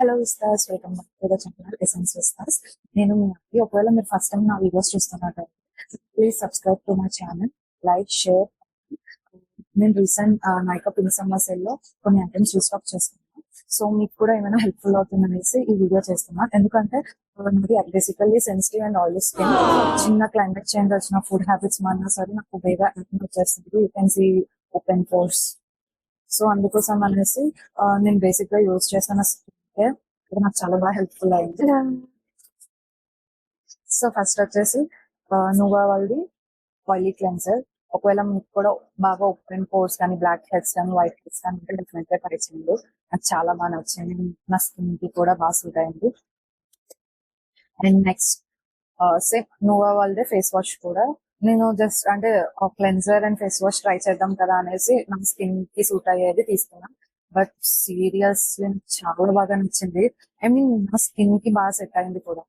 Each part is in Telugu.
Hello Vistas, welcome back to the channel Essence Vistas. నేను మీ అక్కి. ఒకవేళ మీరు ఫస్ట్ టైం నా వీడియోస్ చూస్తున్నట్టు please subscribe to my channel, like, share. నేను recent Nykaa pink summer sale లో కొన్ని ఐటమ్స్ రీస్టాక్ చేస్తున్నాను. సో మీకు కూడా ఏమైనా హెల్ప్ఫుల్ అవుతుంది అనేసి ఈ వీడియో చేస్తున్నాను. ఎందుకంటే నాది basically sensitive and oily skin. చిన్న క్లైమేట్ చేంజ్ వచ్చిన, ఫుడ్ హ్యాబిట్స్ మారినా సరే నాకు వేరే యాక్టింగ్ వచ్చేస్తుంది. You can see open pores. So అందుకోసం అనేసి నేను బేసిక్ గా యూజ్ చేస్తున్న స్కిన్ కేర్ ఇది నాకు చాలా బాగా హెల్ప్ఫుల్ అయింది. సో ఫస్ట్ వచ్చేసి నువ్వా వాళ్ళది ఆయిలీ క్లెన్సర్. ఒకవేళ మీకు కూడా బాగా ఓపెన్ పోర్స్ కానీ, బ్లాక్ హెడ్స్ కానీ, వైట్ హెడ్స్ కానీ ఉంటే డెఫినెట్ గా ట్రై చేయండి. నాకు చాలా బాగా నచ్చింది, నా స్కిన్ కి కూడా బాగా సూట్ అయింది. అండ్ నెక్స్ట్ సేమ్ నువ్వా వాళ్ళదే ఫేస్ వాష్ కూడా నేను జస్ట్ అంటే cleanser and face wash try చేద్దాం కదా అనేసి నా స్కిన్ కి సూట్ అయ్యేది తీసుకున్నాను. బట్ సీరియస్లీ చాలా బాగా నచ్చింది. ఐ మీన్ నా స్కిన్ కి బాగా సెట్ అయింది కూడా.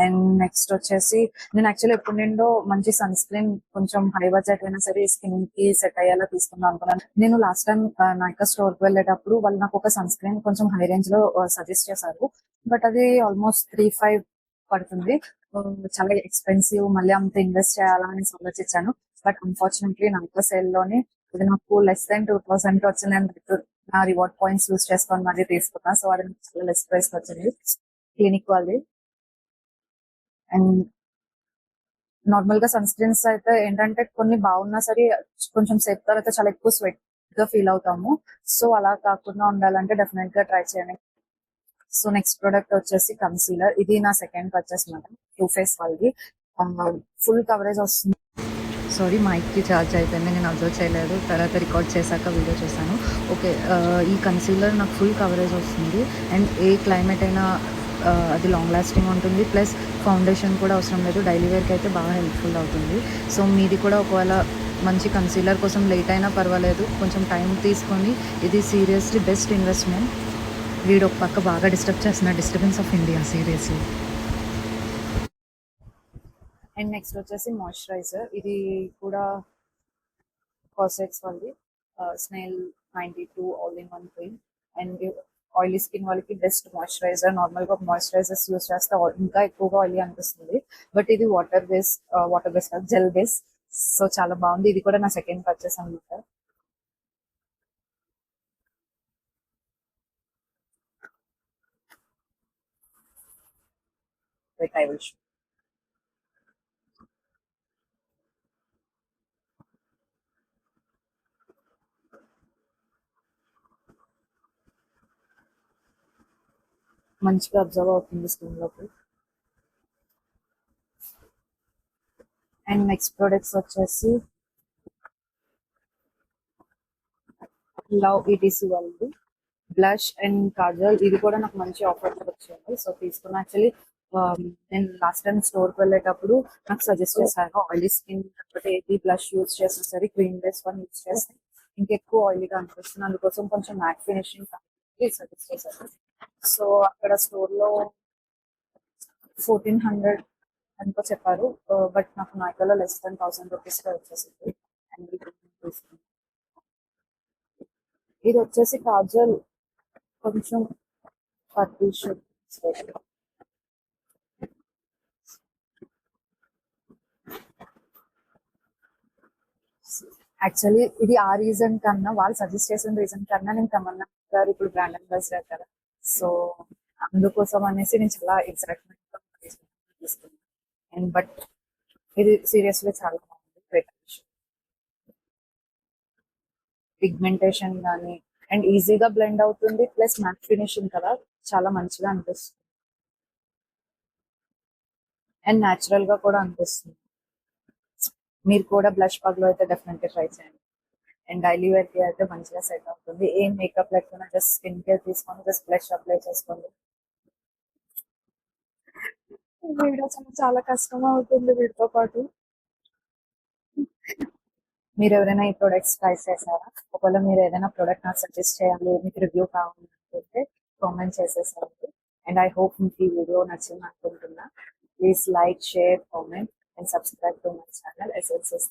అండ్ నెక్స్ట్ వచ్చేసి నేను యాక్చువల్లీ ఎప్పుడు నుండో మంచి సన్ స్క్రీన్ కొంచెం హై బడ్జెట్ అయినా సరే స్కిన్ కి సెట్ అయ్యేలా తీసుకుందాం అనుకున్నాను. నేను లాస్ట్ టైం నైకా స్టోర్ కి వెళ్ళేటప్పుడు వాళ్ళు నాకు ఒక సన్ స్క్రీన్ కొంచెం హై రేంజ్ లో సజెస్ట్ చేశారు. బట్ అది ఆల్మోస్ట్ 3,500 పడుతుంది. చాలా ఎక్స్పెన్సివ్, మళ్ళీ అంత ఇన్వెస్ట్ చేయాలా అని ఆలోచించాను. బట్ అన్ఫార్చునేట్లీ నైకా సేల్ లోనే ఇది నాకు లెస్ దాన్ 2,000 వచ్చింది. అండ్ నా రివార్డ్ పాయింట్స్ యూస్ చేసుకొని మళ్ళీ తీసుకున్నా. సో అది నాకు చాలా లెస్ ప్రైస్ వచ్చింది. క్లినిక్ వాళ్ళది. అండ్ నార్మల్ గా సన్ స్క్రీన్స్ అయితే ఏంటంటే కొన్ని బాగున్నా సరే కొంచెం సేపు తర్వాత చాలా ఎక్కువ స్వెట్ గా ఫీల్ అవుతాము. సో అలా కాకుండా ఉండాలంటే డెఫినెట్ గా ట్రై చేయండి. సో నెక్స్ట్ ప్రోడక్ట్ వచ్చేసి కన్సీలర్. ఇది నా సెకండ్ పర్చేస్ మాట, టూ ఫేస్ వాళ్ళది. ఫుల్ కవరేజ్ వస్తుంది. సారీ, మైక్ కి ఛార్జ్ అయిపోయింది, నేను అబ్జర్వ్ చేయలేదు. తర్వాత రికార్డ్ చేశాక వీడియో చూసాను. ఓకే, ఈ కన్సీలర్ నాకు ఫుల్ కవరేజ్ వస్తుంది. అండ్ ఏ క్లైమేట్ అయినా అది లాంగ్ లాస్టింగ్ ఉంటుంది. ప్లస్ ఫౌండేషన్ కూడా అవసరం లేదు. డైలీ వేర్కి అయితే బాగా హెల్ప్ఫుల్ అవుతుంది. సో మీది కూడా ఒకవేళ మంచి కన్సీలర్ కోసం లేట్ అయినా పర్వాలేదు, కొంచెం టైం తీసుకొని. ఇది సీరియస్లీ బెస్ట్ ఇన్వెస్ట్మెంట్. వీడు ఒక పక్క బాగా డిస్టర్బ్ చేస్తున్న, disturbance of India seriously. And next వచ్చేసి మాయిశ్చరైజర్. ఇది కూడా కాసెట్స్ వాళ్ళది snail 92 all in one cream. And oily skin వాళ్ళకి బెస్ట్ మాయిశ్చరైజర్. నార్మల్ గా మాయిశ్చరైజర్స్ యూస్ చేస్తే ఇంకా ఎక్కువగా ఆయిలీ అనిపిస్తుంది. బట్ ఇది వాటర్ బేస్ కాదు, జెల్ బేస్. సో చాలా బాగుంది. ఇది కూడా నా సెకండ్ పర్చేస్ అనమాట. I will show. మంచిగా అబ్జర్వ్ అవుతుంది స్కిన్ లోకి. అండ్ నెక్స్ట్ ప్రొడక్ట్స్ వచ్చేసి లవ్ ఈటీసీ వాళ్ళది బ్లష్ అండ్ కాజల్. ఇది కూడా నాకు మంచి ఆఫర్ వచ్చింది, సో తీసుకున్నా. యాక్చువల్లీ నేను లాస్ట్ టైం స్టోర్ కి వెళ్ళేటప్పుడు నాకు సజెస్ట్ చేశాను, ఆయిలీ స్కిన్ కాకపోతే ఏది బ్లష్ యూజ్ చేసినా సరే క్రీమ్ బేస్ వన్ యూజ్ చేస్తే ఇంకెక్కువ ఆయిలీగా అనిపిస్తుంది. అందుకోసం కొంచెం మ్యాట్ ఫినిషింగ్ సజెస్ట్ చేశారు. సో అక్కడ స్టోర్ లో 1,400 అనుకో చెప్పారు. బట్ నాకు నాయకల్లో లెస్ దాన్ 1,000 రూపీస్ వచ్చేసింది. అండ్ ఇది వచ్చేసి కాజల్ కొంచెం పర్పుల్ షేడ్. యాక్చువల్లీ ఇది ఆ రీజన్ కన్నా, వాళ్ళు సజెస్ట్ చేసిన రీజన్ కన్నా నేను తమన్నా గారు ఇప్పుడు బ్రాండ్ అంబాసిడర్ కదా, సో అందుకోసం అనేసి నేను చాలా ఎక్సైట్మెంట్ తీసుకున్నాను. అండ్ బట్ ఇది సీరియస్లీ చాలా బాగుంది. పిగ్మెంటేషన్ కానీ అండ్ ఈజీగా బ్లెండ్ అవుతుంది. ప్లస్ మ్యాట్ ఫినిషింగ్ కదా, చాలా మంచిగా అనిపిస్తుంది. అండ్ న్యాచురల్ గా కూడా అనిపిస్తుంది. మీరు కూడా బ్లష్ పగ్లో అయితే డెఫినెట్ గా ట్రై చేయండి. అండ్ డైలీ వేర్ కి అయితే మంచిగా సెట్ అవుతుంది. ఏం మేకప్ లేకుండా జస్ట్ స్కిన్ కేర్ తీసుకొని జస్ట్ బ్లష్ అప్లై చేసుకోండి. వీడియో చాలా కష్టం అవుతుంది వీటితో పాటు. మీరు ఎవరైనా ఈ ప్రొడక్ట్స్ ట్రై చేశారా? ఒకవేళ మీరు ఏదైనా ప్రొడక్ట్ నాకు సజెస్ట్ చేయాలి, మీకు రివ్యూ కావాలనుకుంటే కామెంట్ చేసేసారు. అండ్ ఐ హోప్ మీకు ఈ వీడియో నచ్చింది అనుకుంటున్నా. Please like, share, comment and subscribe to my channel SS.